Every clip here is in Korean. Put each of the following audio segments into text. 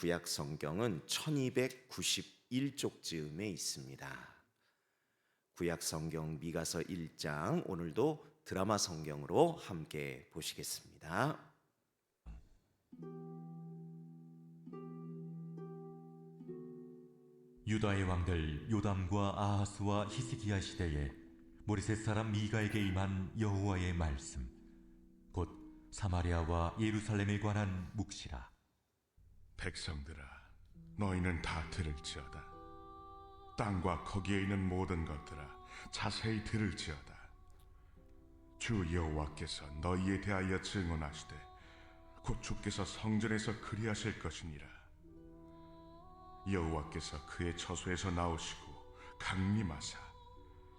구약 성경은 1291쪽쯤에 있습니다. 구약 성경 미가서 1장, 오늘도 드라마 성경으로 함께 보시겠습니다. 유다의 왕들 요담과 아하스와 히스기야 시대에 모레셋 사람 미가에게 임한 여호와의 말씀, 곧 사마리아와 예루살렘에 관한 묵시라. 백성들아, 너희는 다 들을지어다. 땅과 거기에 있는 모든 것들아, 자세히 들을지어다. 주 여호와께서 너희에 대하여 증언하시되 곧 주께서 성전에서 그리하실 것이니라. 여호와께서 그의 처소에서 나오시고 강림하사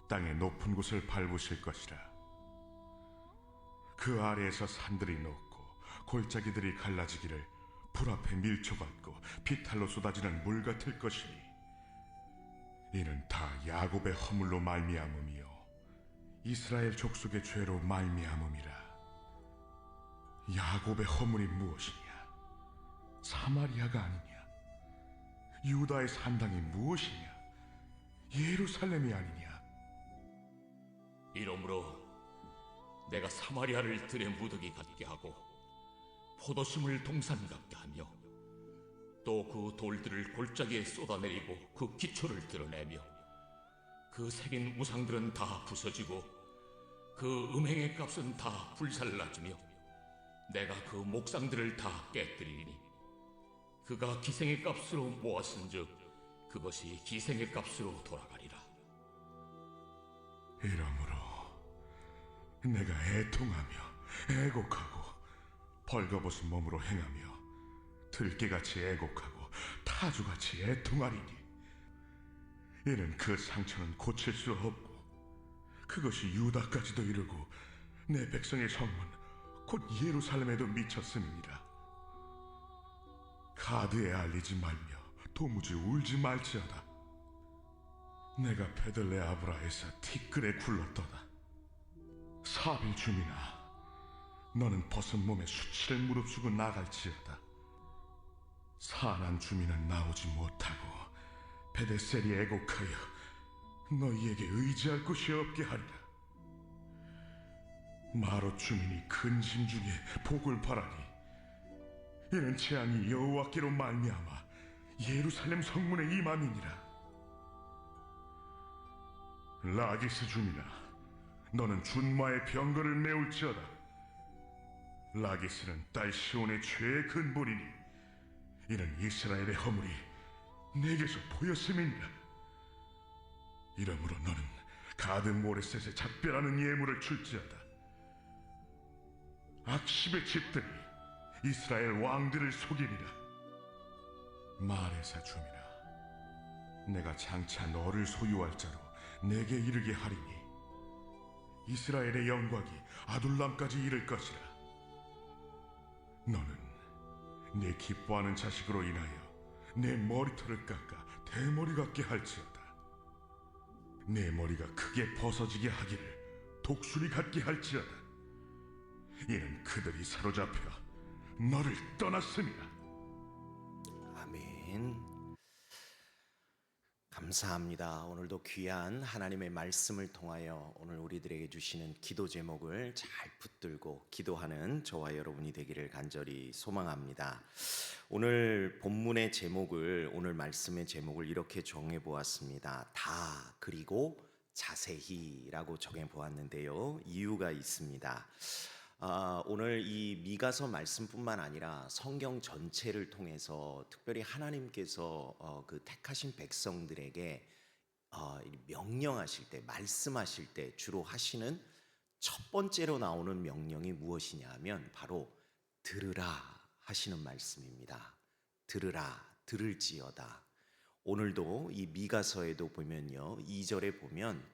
땅의 높은 곳을 밟으실 것이라. 그 아래에서 산들이 녹고 골짜기들이 갈라지기를 불 앞에 밀초 같고 비탈로 쏟아지는 물 같을 것이니, 이는 다 야곱의 허물로 말미암음이요 이스라엘 족속의 죄로 말미암음이라. 야곱의 허물이 무엇이냐? 사마리아가 아니냐? 유다의 산당이 무엇이냐? 예루살렘이 아니냐? 이러므로 내가 사마리아를 들의 무더기 같게 하고 포도심을 동산 같게 하며 또 그 돌들을 골짜기에 쏟아내리고 그 기초를 드러내며 그 새긴 우상들은 다 부서지고 그 음행의 값은 다 불살라지며 내가 그 목상들을 다 깨뜨리니 그가 기생의 값으로 모았은즉 그것이 기생의 값으로 돌아가리라. 이러므로 내가 애통하며 애곡하고 벌거벗은 몸으로 행하며 들깨같이 애곡하고 타주같이 애통하리니, 이는 그 상처는 고칠 수 없고 그것이 유다까지도 이르고 내 백성의 성문 곧 예루살렘에도 미쳤음이니라. 가드에 알리지 말며 도무지 울지 말지어다. 내가 베들레아브라에서 티끌에 굴렀도다. 사빌 주민아, 너는 벗은 몸에 수치를 무릅쓰고 나갈지어다. 사난 주민은 나오지 못하고 베데셀이 애곡하여 너희에게 의지할 곳이 없게 하리라. 마롯 주민이 근심 중에 복을 바라니, 이는 재앙이 여호와께로 말미암아 예루살렘 성문에 임함이니라. 라기스 주민아, 너는 준마의 병거를 메울지어다. 라기스는 딸 시온의 죄의 근본이니, 이는 이스라엘의 허물이 내게서 보였음이니라. 이러므로 너는 가드 모레셋에 작별하는 예물을 줄지어다. 악십의 집들이 이스라엘 왕들을 속이리라. 마레사 주민아, 내가 장차 너를 소유할 자로 내게 이르게 하리니, 이스라엘의 영광이 아둘람까지 이를 것이라. 너는 내 기뻐하는 자식으로 인하여 내 머리털을 깎아 대머리 같게 할지어다. 내 머리가 크게 벗어지게 하기를 독수리 같게 할지어다. 이는 그들이 사로잡혀 너를 떠났음이라. 아멘. 감사합니다. 오늘도 귀한 하나님의 말씀을 통하여 오늘 우리들에게 주시는 기도 제목을 잘 붙들고 기도하는 저와 여러분이 되기를 간절히 소망합니다. 오늘 본문의 제목을, 오늘 말씀의 제목을 이렇게 정해 보았습니다. 다 그리고 자세히라고 정해 보았는데요. 이유가 있습니다. 오늘 이 미가서 말씀뿐만 아니라 성경 전체를 통해서 특별히 하나님께서 그 택하신 백성들에게 명령하실 때, 말씀하실 때 주로 하시는 첫 번째로 나오는 명령이 무엇이냐 하면 바로 들으라 하시는 말씀입니다. 들으라, 들을지어다. 오늘도 이 미가서에도 보면요, 2절에 보면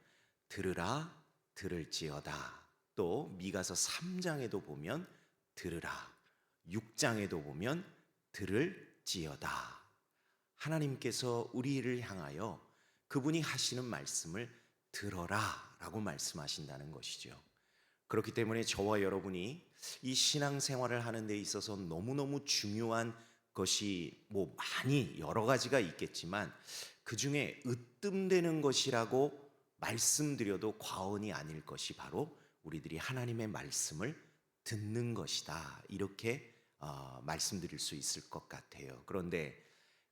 들으라, 들을지어다. 또 미가서 3장에도 보면 들으라, 6장에도 보면 들을지어다. 하나님께서 우리를 향하여 그분이 하시는 말씀을 들어라 라고 말씀하신다는 것이죠. 그렇기 때문에 저와 여러분이 이 신앙생활을 하는 데 있어서 너무너무 중요한 것이 뭐 많이 여러 가지가 있겠지만 그 중에 으뜸되는 것이라고 말씀드려도 과언이 아닐 것이 바로 우리들이 하나님의 말씀을 듣는 것이다. 이렇게 말씀드릴 수 있을 것 같아요. 그런데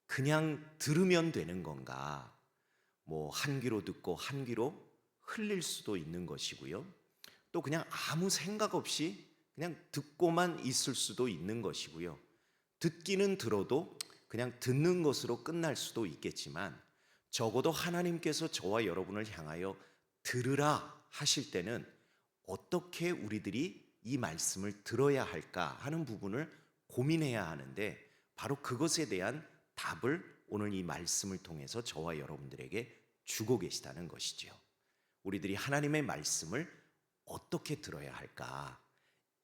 그냥 들으면 되는 건가? 뭐 한 귀로 듣고 한 귀로 흘릴 수도 있는 것이고요. 또 그냥 아무 생각 없이 그냥 듣고만 있을 수도 있는 것이고요. 듣기는 들어도 그냥 듣는 것으로 끝날 수도 있겠지만 적어도 하나님께서 저와 여러분을 향하여 들으라 하실 때는 어떻게 우리들이 이 말씀을 들어야 할까 하는 부분을 고민해야 하는데 바로 그것에 대한 답을 오늘 이 말씀을 통해서 저와 여러분들에게 주고 계시다는 것이죠. 우리들이 하나님의 말씀을 어떻게 들어야 할까?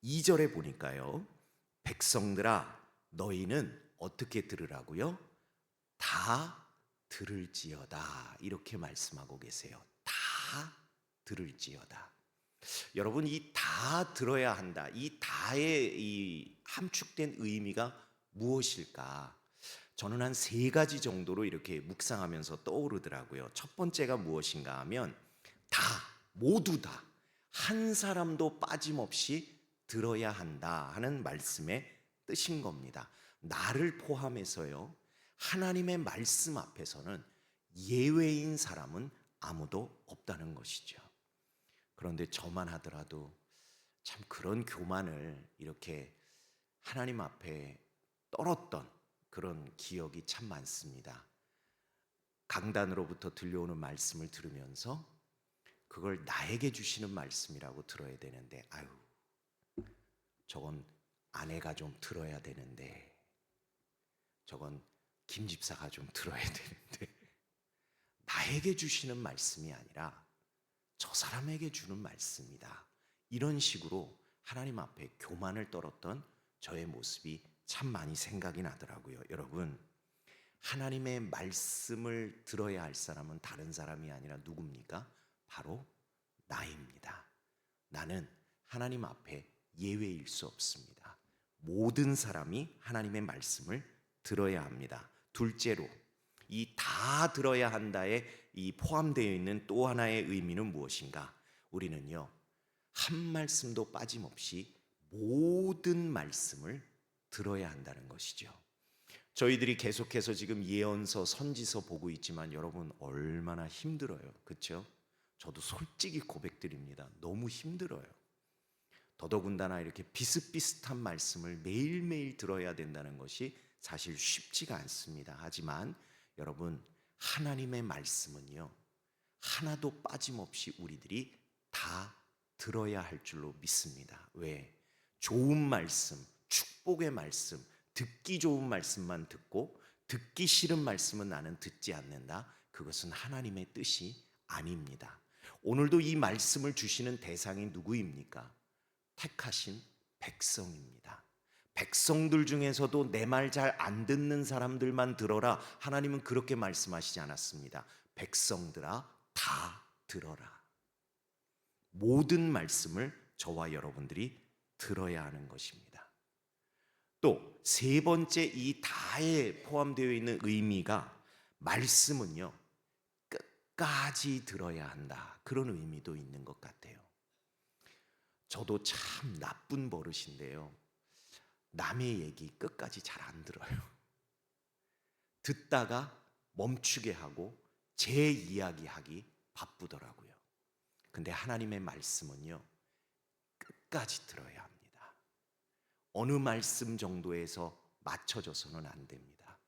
2절에 보니까요. 백성들아 너희는 어떻게 들으라고요? 다 들을지어다. 이렇게 말씀하고 계세요. 다 들을지어다. 여러분 이 다 들어야 한다. 이 다의 이 함축된 의미가 무엇일까? 저는 한 3가지 정도로 이렇게 묵상하면서 떠오르더라고요. 첫 번째가 무엇인가 하면 다, 모두 다, 한 사람도 빠짐없이 들어야 한다 하는 말씀의 뜻인 겁니다. 나를 포함해서요. 하나님의 말씀 앞에서는 예외인 사람은 아무도 없다는 것이죠. 그런데 저만 하더라도 참 그런 교만을 이렇게 하나님 앞에 떨었던 그런 기억이 참 많습니다. 강단으로부터 들려오는 말씀을 들으면서 그걸 나에게 주시는 말씀이라고 들어야 되는데 아유 저건 아내가 좀 들어야 되는데 저건 김 집사가 좀 들어야 되는데 나에게 주시는 말씀이 아니라 저 사람에게 주는 말씀이다. 이런 식으로 하나님 앞에 교만을 떨었던 저의 모습이 참 많이 생각이 나더라고요. 여러분 하나님의 말씀을 들어야 할 사람은 다른 사람이 아니라 누굽니까? 바로 나입니다. 나는 하나님 앞에 예외일 수 없습니다. 모든 사람이 하나님의 말씀을 들어야 합니다. 둘째로 이 다 들어야 한다에 이 포함되어 있는 또 하나의 의미는 무엇인가? 우리는요 한 말씀도 빠짐없이 모든 말씀을 들어야 한다는 것이죠. 저희들이 계속해서 지금 예언서, 선지서 보고 있지만 여러분 얼마나 힘들어요. 그렇죠? 저도 솔직히 고백드립니다. 너무 힘들어요. 더더군다나 이렇게 비슷비슷한 말씀을 매일매일 들어야 된다는 것이 사실 쉽지가 않습니다. 하지만 여러분 하나님의 말씀은요 하나도 빠짐없이 우리들이 다 들어야 할 줄로 믿습니다. 왜? 좋은 말씀, 축복의 말씀, 듣기 좋은 말씀만 듣고 듣기 싫은 말씀은 나는 듣지 않는다. 그것은 하나님의 뜻이 아닙니다. 오늘도 이 말씀을 주시는 대상이 누구입니까? 택하신 백성입니다. 백성들 중에서도 내 말 잘 안 듣는 사람들만 들어라. 하나님은 그렇게 말씀하시지 않았습니다. 백성들아 다 들어라. 모든 말씀을 저와 여러분들이 들어야 하는 것입니다. 또 세 번째 이 다에 포함되어 있는 의미가 말씀은요 끝까지 들어야 한다. 그런 의미도 있는 것 같아요. 저도 참 나쁜 버릇인데요. 남의 얘기 끝까지 잘 안 들어요. 듣다가 멈추게 하고 제 이야기하기 바쁘더라고요. 근데 하나님의 말씀은요 끝까지 들어야 합니다. 어느 말씀 정도에서 맞춰져서는 안 됩니다.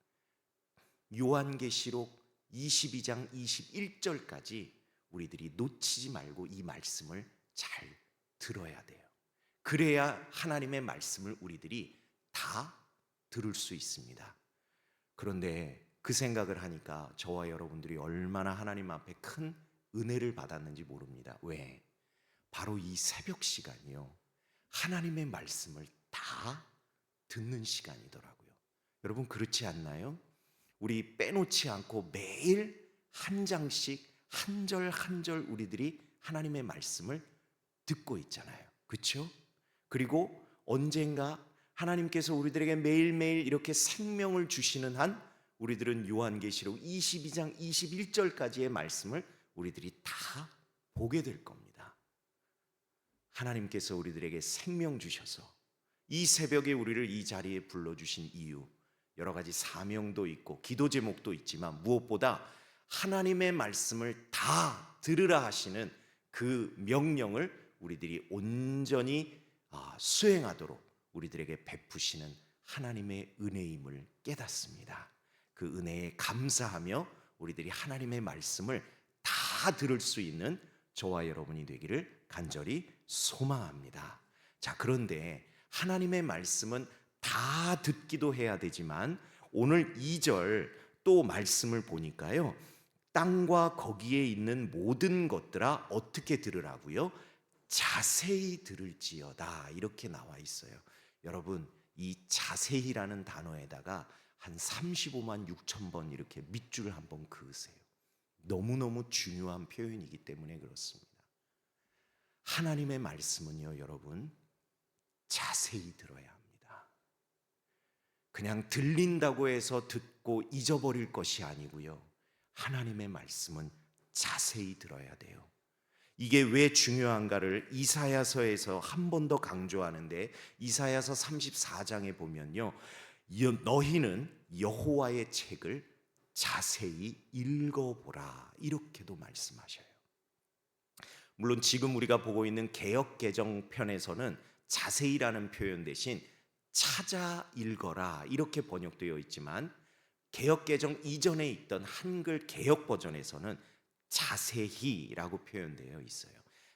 요한계시록 22장 21절까지 우리들이 놓치지 말고 이 말씀을 잘 들어야 돼요. 그래야 하나님의 말씀을 우리들이 다 들을 수 있습니다. 그런데 그 생각을 하니까 저와 여러분들이 얼마나 하나님 앞에 큰 은혜를 받았는지 모릅니다. 왜? 바로 이 새벽 시간이요 하나님의 말씀을 다 듣는 시간이더라고요. 여러분 그렇지 않나요? 우리 빼놓지 않고 매일 한 장씩 한 절 한 절 우리들이 하나님의 말씀을 듣고 있잖아요. 그렇죠? 그리고 언젠가 하나님께서 우리들에게 매일매일 이렇게 생명을 주시는 한 우리들은 요한계시록 22장 21절까지의 말씀을 우리들이 다 보게 될 겁니다. 하나님께서 우리들에게 생명 주셔서 이 새벽에 우리를 이 자리에 불러주신 이유, 여러 가지 사명도 있고 기도 제목도 있지만 무엇보다 하나님의 말씀을 다 들으라 하시는 그 명령을 우리들이 온전히 수행하도록 우리들에게 베푸시는 하나님의 은혜임을 깨닫습니다. 그 은혜에 감사하며 우리들이 하나님의 말씀을 다 들을 수 있는 저와 여러분이 되기를 간절히 소망합니다. 자, 그런데 하나님의 말씀은 다 듣기도 해야 되지만 오늘 2절 또 말씀을 보니까요, 땅과 거기에 있는 모든 것들아 어떻게 들으라고요? 자세히 들을지어다, 이렇게 나와 있어요. 여러분, 이 자세히라는 단어에다가 한 35만 6천 번 이렇게 밑줄을 한번 그으세요. 너무너무 중요한 표현이기 때문에 그렇습니다. 하나님의 말씀은요, 여러분, 자세히 들어야 합니다. 그냥 들린다고 해서 듣고 잊어버릴 것이 아니고요, 하나님의 말씀은 자세히 들어야 돼요. 이게 왜 중요한가를 이사야서에서 한 번 더 강조하는데, 이사야서 34장에 보면요, 너희는 여호와의 책을 자세히 읽어보라, 이렇게도 말씀하셔요. 물론 지금 우리가 보고 있는 개역개정편에서는 자세히라는 표현 대신 찾아 읽어라, 이렇게 번역되어 있지만 개역개정 이전에 있던 한글 개역 버전에서는 자세히라고 표현되어 있어요.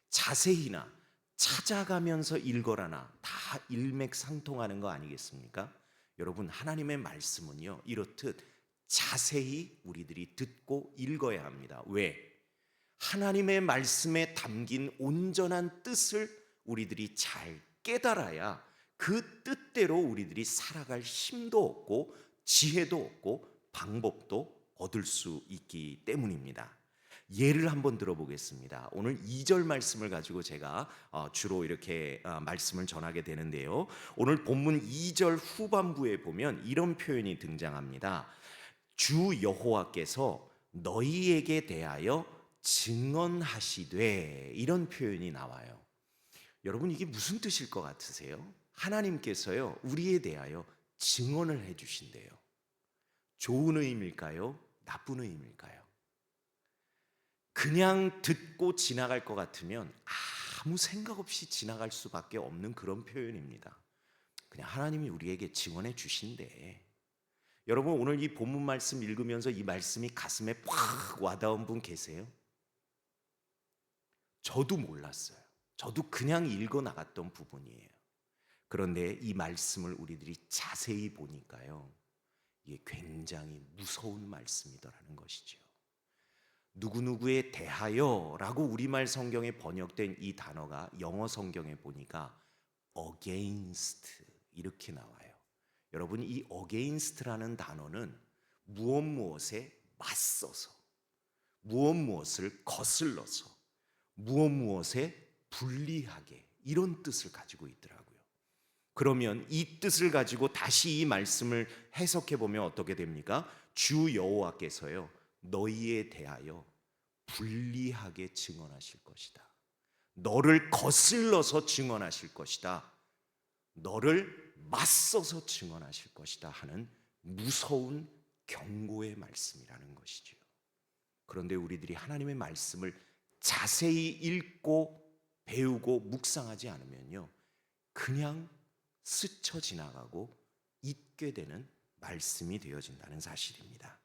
자세히나 찾아가면서 읽어라나 다 일맥상통하는 거 아니겠습니까? 여러분, 하나님의 말씀은요, 이렇듯 자세히 우리들이 듣고 읽어야 합니다. 왜? 하나님의 말씀에 담긴 온전한 뜻을 우리들이 잘 깨달아야 그 뜻대로 우리들이 살아갈 힘도 얻고 지혜도 얻고 방법도 얻을 수 있기 때문입니다. 예를 한번 들어보겠습니다. 오늘 2절 말씀을 가지고 제가 주로 이렇게 말씀을 전하게 되는데요, 오늘 본문 2절 후반부에 보면 이런 표현이 등장합니다. 주 여호와께서 너희에게 대하여 증언하시되, 이런 표현이 나와요. 여러분, 이게 무슨 뜻일 것 같으세요? 하나님께서요, 우리에 대하여 증언을 해주신대요. 좋은 의미일까요? 나쁜 의미일까요? 그냥 듣고 지나갈 것 같으면 아무 생각 없이 지나갈 수밖에 없는 그런 표현입니다. 그냥 하나님이 우리에게 증언해 주신대. 여러분, 오늘 이 본문 말씀 읽으면서 이 말씀이 가슴에 팍 와닿은 분 계세요? 저도 몰랐어요. 저도 그냥 읽어 나갔던 부분이에요. 그런데 이 말씀을 우리들이 자세히 보니까요, 이게 굉장히 무서운 말씀이더라는 것이죠. 누구누구에 대하여라고 우리말 성경에 번역된 이 단어가 영어 성경에 보니까 against 이렇게 나와요. 여러분, 이 against라는 단어는 무엇에 맞서서, 무엇을 거슬러서, 무엇에 불리하게, 이런 뜻을 가지고 있더라고요. 그러면 이 뜻을 가지고 다시 이 말씀을 해석해 보면 어떻게 됩니까? 주 여호와께서요, 너희에 대하여 불리하게 증언하실 것이다. 너를 거슬러서 증언하실 것이다. 너를 맞서서 증언하실 것이다 하는 무서운 경고의 말씀이라는 것이죠. 그런데 우리들이 하나님의 말씀을 자세히 읽고 배우고 묵상하지 않으면요, 그냥 스쳐 지나가고 잊게 되는 말씀이 되어진다는 사실입니다.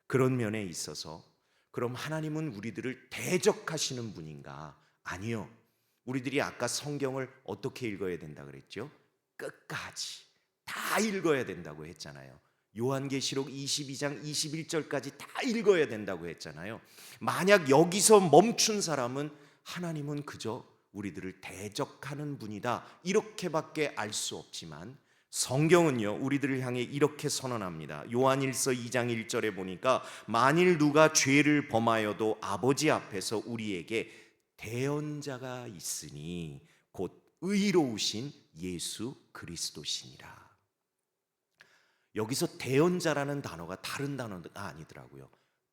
그런 면에 있어서 그럼 하나님은 우리들을 대적하시는 분인가? 아니요. 우리들이 아까 성경을 어떻게 읽어야 된다 그랬죠? 끝까지 다 읽어야 된다고 했잖아요. 요한계시록 22장 21절까지 다 읽어야 된다고 했잖아요. 만약 여기서 멈춘 사람은 하나님은 그저 우리들을 대적하는 분이다, 이렇게밖에 알 수 없지만 성경은요, 우리들을 향해 이렇게 선언합니다. 요한일서 2장 1절에 보니까 만일 누가 죄를 범하여도 아버지 앞에서 우리에게 대언자가 있으니 곧 의로우신 예수 그리스도시니라. 여기서 대언자라는 단어가 다른 단어가 아니더라고요.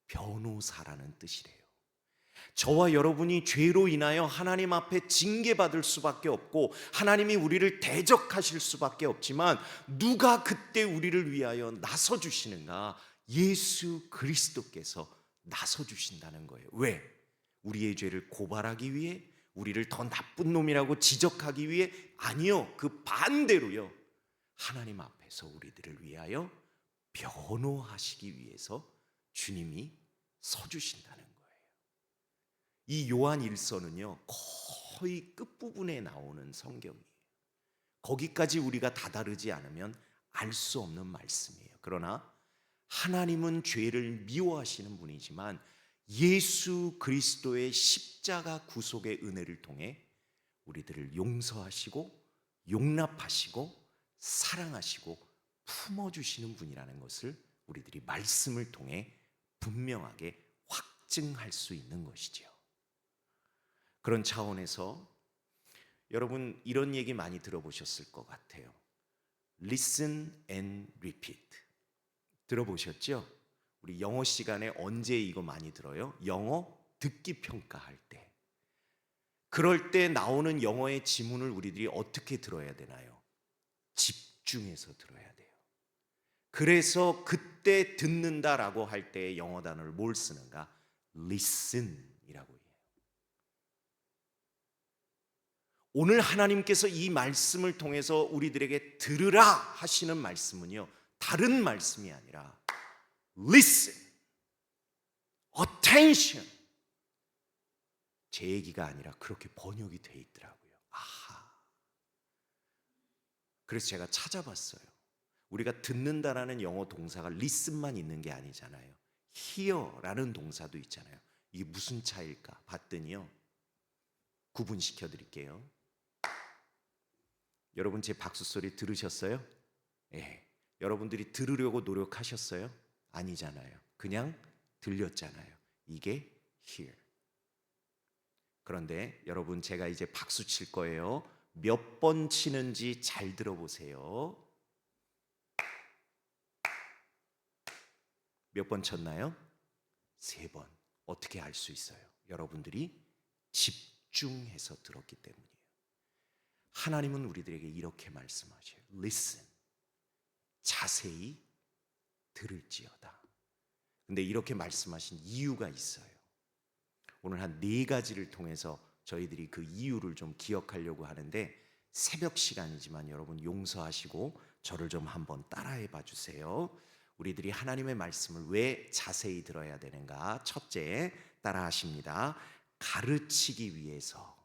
변호사라는 뜻이래요. 저와 여러분이 죄로 인하여 하나님 앞에 징계받을 수밖에 없고 하나님이 우리를 대적하실 수밖에 없지만 누가 그때 우리를 위하여 나서 주시는가? 예수 그리스도께서 나서 주신다는 거예요. 왜? 우리의 죄를 고발하기 위해? 우리를 더 나쁜 놈이라고 지적하기 위해? 아니요. 그 반대로요. 하나님 앞에서 우리들을 위하여 변호하시기 위해서 주님이 서주신다는 거예요. 이 요한 1서는요 거의 끝부분에 나오는 성경이에요. 거기까지 우리가 다다르지 않으면 알 수 없는 말씀이에요. 그러나 하나님은 죄를 미워하시는 분이지만 예수 그리스도의 십자가 구속의 은혜를 통해 우리들을 용서하시고 용납하시고 사랑하시고 품어주시는 분이라는 것을 우리들이 말씀을 통해 분명하게 확증할 수 있는 것이죠. 그런 차원에서 여러분 이런 얘기 많이 들어보셨을 것 같아요. Listen and repeat. 들어보셨죠? 우리 영어 시간에 언제 이거 많이 들어요? 영어 듣기 평가할 때. 그럴 때 나오는 영어의 지문을 우리들이 어떻게 들어야 되나요? 집중해서 들어야 돼요. 그래서 그때 듣는다라고 할 때 영어 단어를 뭘 쓰는가? Listen이라고 해요. 오늘 하나님께서 이 말씀을 통해서 우리들에게 들으라 하시는 말씀은요 다른 말씀이 아니라 Listen, Attention. 제 얘기가 아니라 그렇게 번역이 돼 있더라고요. 아하. 그래서 제가 찾아봤어요. 우리가 듣는다라는 영어 동사가 listen만 있는 게 아니잖아요. hear라는 동사도 있잖아요. 이게 무슨 차이일까 봤더니요. 구분시켜 드릴게요. 여러분 제 박수 소리 들으셨어요? 예. 여러분들이 들으려고 노력하셨어요? 아니잖아요. 그냥 들렸잖아요. 이게 hear. 그런데 여러분 제가 이제 박수 칠 거예요. 몇 번 치는지 잘 들어보세요. 몇 번 쳤나요? 3번. 어떻게 알 수 있어요? 여러분들이 집중해서 들었기 때문이에요. 하나님은 우리들에게 이렇게 말씀하셔요. Listen. 자세히 들을지어다. 근데 이렇게 말씀하신 이유가 있어요. 오늘 한 4가지를 통해서 저희들이 그 이유를 좀 기억하려고 하는데 새벽 시간이지만 여러분 용서하시고 저를 좀 한번 따라해 봐 주세요. 우리들이 하나님의 말씀을 왜 자세히 들어야 되는가? 첫째, 따라하십니다. 가르치기 위해서.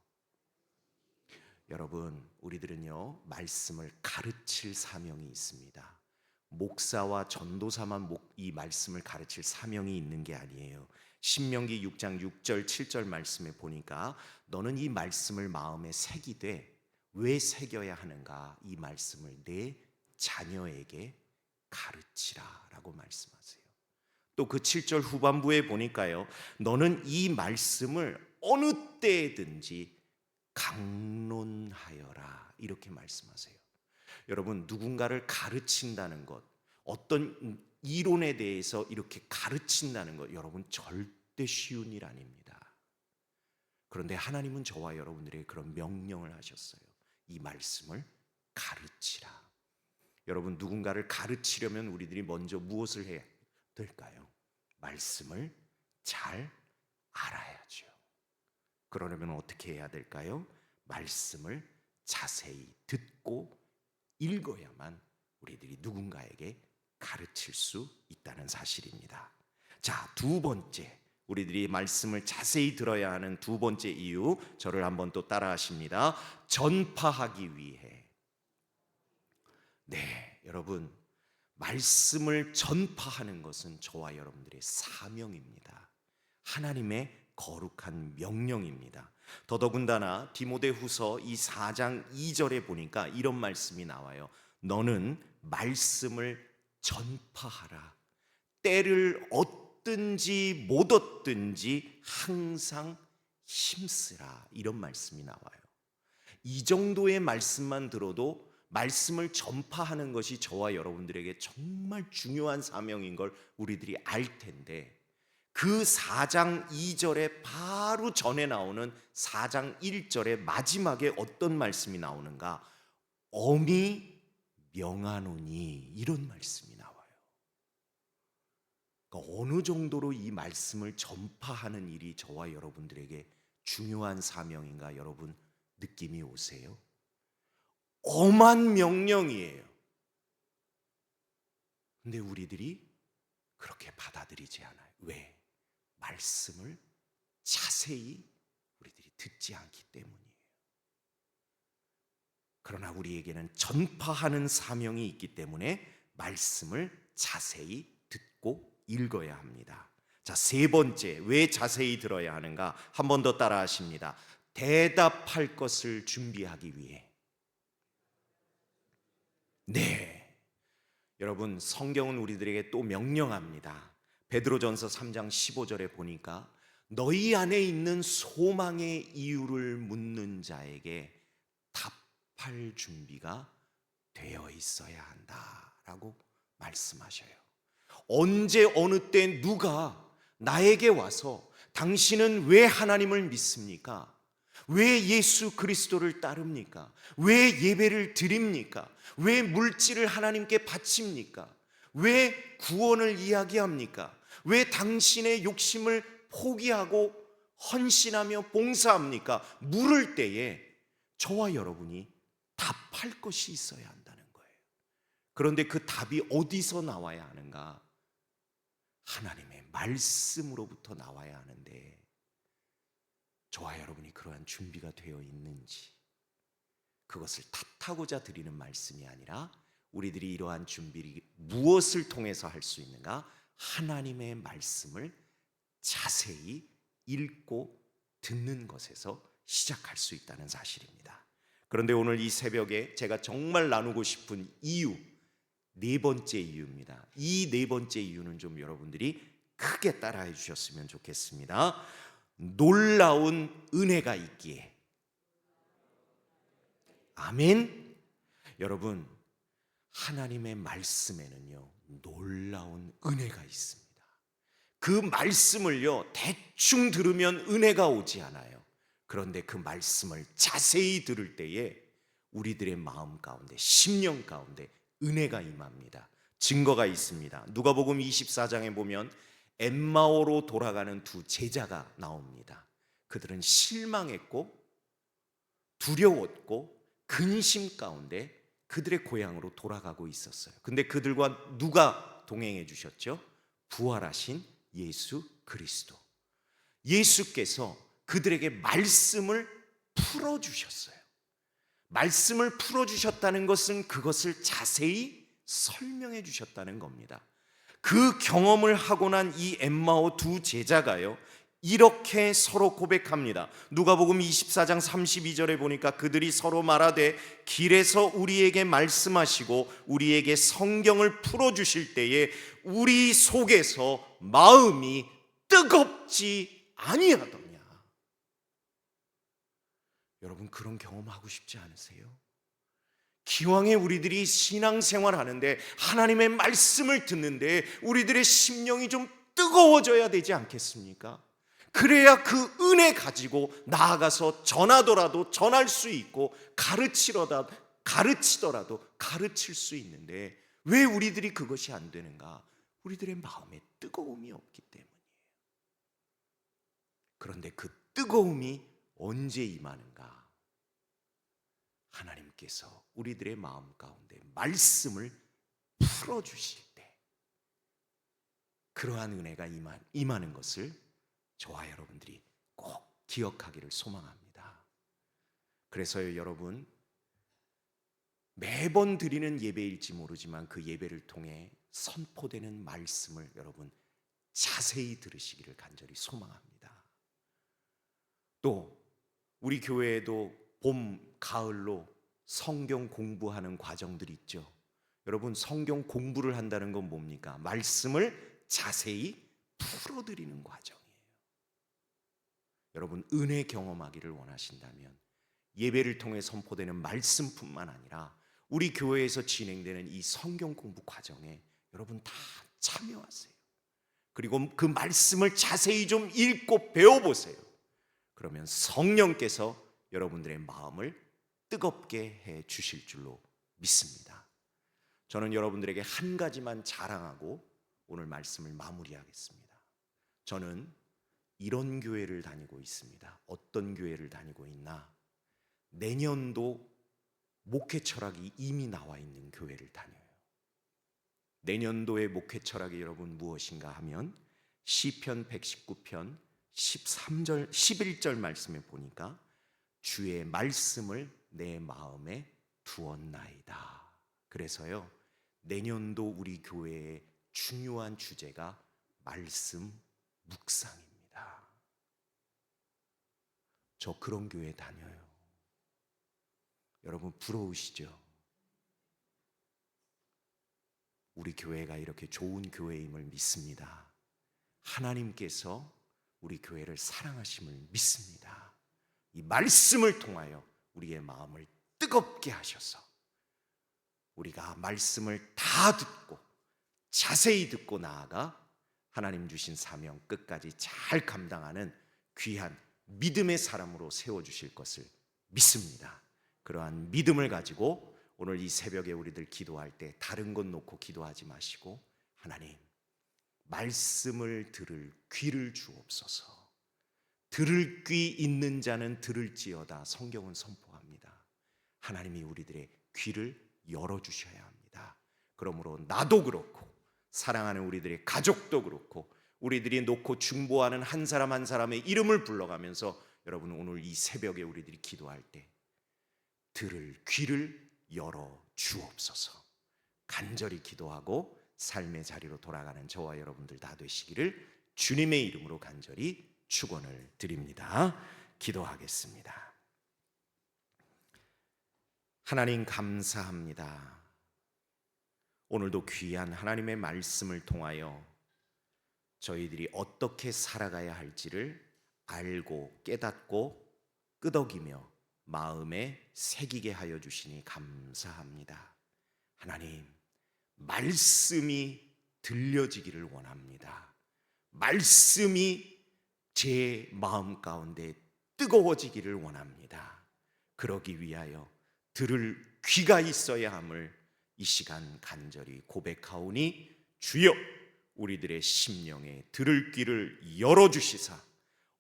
여러분, 우리들은요 말씀을 가르칠 사명이 있습니다. 목사와 전도사만 이 말씀을 가르칠 사명이 있는 게 아니에요. 신명기 6장 6절 7절 말씀에 보니까 너는 이 말씀을 마음에 새기되 왜 새겨야 하는가? 이 말씀을 내 자녀에게 가르치라 라고 말씀하세요. 또 그 7절 후반부에 보니까요 너는 이 말씀을 어느 때든지 강론하여라 이렇게 말씀하세요. 여러분 누군가를 가르친다는 것, 어떤 이론에 대해서 이렇게 가르친다는 것 여러분 절대 쉬운 일 아닙니다. 그런데 하나님은 저와 여러분들에게 그런 명령을 하셨어요. 이 말씀을 가르치라. 여러분 누군가를 가르치려면 우리들이 먼저 무엇을 해야 될까요? 말씀을 잘 알아야죠. 그러려면 어떻게 해야 될까요? 말씀을 자세히 듣고 읽어야만 우리들이 누군가에게 가르칠 수 있다는 사실입니다. 자, 2번째, 우리들이 말씀을 자세히 들어야 하는 2번째 이유, 저를 한번 또 따라하십니다. 전파하기 위해. 네, 여러분 말씀을 전파하는 것은 저와 여러분들의 사명입니다. 하나님의 거룩한 명령입니다. 더더군다나 디모데후서 이 4장 2절에 보니까 이런 말씀이 나와요. 너는 말씀을 전파하라. 때를 얻든지 못 얻든지 항상 힘쓰라. 이런 말씀이 나와요. 이 정도의 말씀만 들어도 말씀을 전파하는 것이 저와 여러분들에게 정말 중요한 사명인 걸 우리들이 알 텐데, 그 4장 2절에 바로 전에 나오는 4장 1절의 마지막에 어떤 말씀이 나오는가? 엄히 명하노니, 이런 말씀이 나와요. 그러니까 어느 정도로 이 말씀을 전파하는 일이 저와 여러분들에게 중요한 사명인가 여러분 느낌이 오세요? 엄한 명령이에요. 근데 우리들이 그렇게 받아들이지 않아요. 왜? 말씀을 자세히 우리들이 듣지 않기 때문이에요. 그러나 우리에게는 전파하는 사명이 있기 때문에 말씀을 자세히 듣고 읽어야 합니다. 자, 세 번째, 왜 자세히 들어야 하는가? 한 번 더 따라 하십니다. 대답할 것을 준비하기 위해. 네, 여러분, 성경은 우리들에게 또 명령합니다. 베드로전서 3장 15절에 보니까 너희 안에 있는 소망의 이유를 묻는 자에게 답할 준비가 되어 있어야 한다라고 말씀하셔요. 언제 어느 때 누가 나에게 와서 당신은 왜 하나님을 믿습니까? 왜 예수 그리스도를 따릅니까? 왜 예배를 드립니까? 왜 물질을 하나님께 바칩니까? 왜 구원을 이야기합니까? 왜 당신의 욕심을 포기하고 헌신하며 봉사합니까? 물을 때에 저와 여러분이 답할 것이 있어야 한다는 거예요. 그런데 그 답이 어디서 나와야 하는가? 하나님의 말씀으로부터 나와야 하는데, 저와 여러분이 그러한 준비가 되어 있는지, 그것을 탓하고자 드리는 말씀이 아니라 우리들이 이러한 준비를 무엇을 통해서 할 수 있는가? 하나님의 말씀을 자세히 읽고 듣는 것에서 시작할 수 있다는 사실입니다. 그런데 오늘 이 새벽에 제가 정말 나누고 싶은 이유, 네 번째 이유입니다. 이 네 번째 이유는 좀 여러분들이 크게 따라해 주셨으면 좋겠습니다. 놀라운 은혜가 있기에. 아멘. 여러분, 하나님의 말씀에는요 놀라운 은혜가 있습니다. 그 말씀을요 대충 들으면 은혜가 오지 않아요. 그런데 그 말씀을 자세히 들을 때에 우리들의 마음 가운데, 심령 가운데 은혜가 임합니다. 증거가 있습니다. 누가복음 24장에 보면 엠마오로 돌아가는 두 제자가 나옵니다. 그들은 실망했고 두려웠고 근심 가운데 그들의 고향으로 돌아가고 있었어요. 근데 그들과 누가 동행해 주셨죠? 부활하신 예수 그리스도. 예수께서 그들에게 말씀을 풀어주셨어요. 말씀을 풀어주셨다는 것은 그것을 자세히 설명해 주셨다는 겁니다. 그 경험을 하고 난 이 엠마오 두 제자가요 이렇게 서로 고백합니다. 누가복음 24장 32절에 보니까 그들이 서로 말하되 길에서 우리에게 말씀하시고 우리에게 성경을 풀어주실 때에 우리 속에서 마음이 뜨겁지 아니하더냐. 여러분, 그런 경험하고 싶지 않으세요? 기왕에 우리들이 신앙생활 하는데 하나님의 말씀을 듣는데 우리들의 심령이 좀 뜨거워져야 되지 않겠습니까? 그래야 그 은혜 가지고 나아가서 전하더라도 전할 수 있고 가르치더라도 가르칠 수 있는데 왜 우리들이 그것이 안 되는가? 우리들의 마음에 뜨거움이 없기 때문이에요. 그런데 그 뜨거움이 언제 임하는가? 하나님께서 우리들의 마음 가운데 말씀을 풀어주실 때 그러한 은혜가 임하는 것을 저와 여러분들이 꼭 기억하기를 소망합니다. 그래서요 여러분, 매번 드리는 예배일지 모르지만 그 예배를 통해 선포되는 말씀을 여러분 자세히 들으시기를 간절히 소망합니다. 또 우리 교회에도 봄, 가을로 성경 공부하는 과정들이 있죠. 여러분, 성경 공부를 한다는 건 뭡니까? 말씀을 자세히 풀어드리는 과정이에요. 여러분, 은혜 경험하기를 원하신다면 예배를 통해 선포되는 말씀뿐만 아니라 우리 교회에서 진행되는 이 성경 공부 과정에 여러분 다 참여하세요. 그리고 그 말씀을 자세히 좀 읽고 배워보세요. 그러면 성령께서 여러분들의 마음을 뜨겁게 해 주실 줄로 믿습니다. 저는 여러분들에게 한 가지만 자랑하고 오늘 말씀을 마무리하겠습니다. 저는 이런 교회를 다니고 있습니다. 어떤 교회를 다니고 있나? 내년도 목회 철학이 이미 나와 있는 교회를 다녀요. 내년도의 목회 철학이 여러분 무엇인가 하면 시편 119편 13절 11절 말씀에 보니까 주의 말씀을 내 마음에 두었나이다. 그래서요, 내년도 우리 교회의 중요한 주제가 말씀 묵상입니다. 저 그런 교회 다녀요. 여러분 부러우시죠? 우리 교회가 이렇게 좋은 교회임을 믿습니다. 하나님께서 우리 교회를 사랑하심을 믿습니다. 이 말씀을 통하여 우리의 마음을 뜨겁게 하셔서 우리가 말씀을 다 듣고 자세히 듣고 나아가 하나님 주신 사명 끝까지 잘 감당하는 귀한 믿음의 사람으로 세워주실 것을 믿습니다. 그러한 믿음을 가지고 오늘 이 새벽에 우리들 기도할 때 다른 것 놓고 기도하지 마시고, 하나님 말씀을 들을 귀를 주옵소서. 들을 귀 있는 자는 들을지어다 성경은 선포합니다. 하나님이 우리들의 귀를 열어주셔야 합니다. 그러므로 나도 그렇고 사랑하는 우리들의 가족도 그렇고 우리들이 놓고 중보하는 한 사람 한 사람의 이름을 불러가면서 여러분 오늘 이 새벽에 우리들이 기도할 때 들을 귀를 열어 주옵소서. 간절히 기도하고 삶의 자리로 돌아가는 저와 여러분들 다 되시기를 주님의 이름으로 간절히 축원을 드립니다. 기도하겠습니다. 하나님 감사합니다. 오늘도 귀한 하나님의 말씀을 통하여 저희들이 어떻게 살아가야 할지를 알고 깨닫고 끄덕이며 마음에 새기게 하여 주시니 감사합니다. 하나님, 말씀이 들려지기를 원합니다. 말씀이 제 마음 가운데 뜨거워지기를 원합니다. 그러기 위하여 들을 귀가 있어야 함을 이 시간 간절히 고백하오니 주여 우리들의 심령에 들을 귀를 열어주시사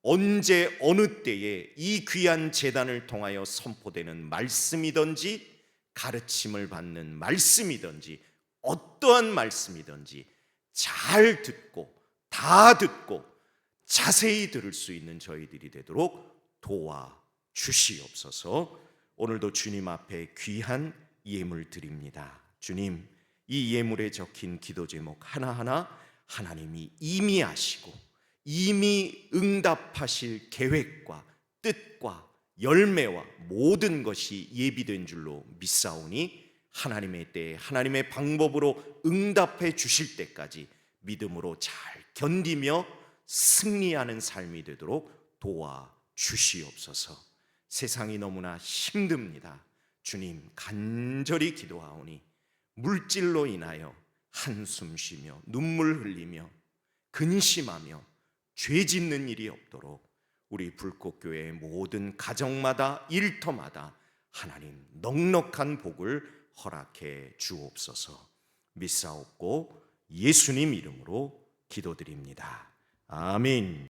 언제 어느 때에 이 귀한 제단을 통하여 선포되는 말씀이든지 가르침을 받는 말씀이든지 어떠한 말씀이든지 잘 듣고 다 듣고 자세히 들을 수 있는 저희들이 되도록 도와주시옵소서. 오늘도 주님 앞에 귀한 예물 드립니다. 주님, 이 예물에 적힌 기도 제목 하나하나 하나님이 이미 아시고 이미 응답하실 계획과 뜻과 열매와 모든 것이 예비된 줄로 믿사오니 하나님의 때에 하나님의 방법으로 응답해 주실 때까지 믿음으로 잘 견디며 승리하는 삶이 되도록 도와주시옵소서. 세상이 너무나 힘듭니다. 주님, 간절히 기도하오니 물질로 인하여 한숨 쉬며 눈물 흘리며 근심하며 죄 짓는 일이 없도록 우리 불꽃교회의 모든 가정마다 일터마다 하나님 넉넉한 복을 허락해 주옵소서. 믿사옵고 예수님 이름으로 기도드립니다. 아멘.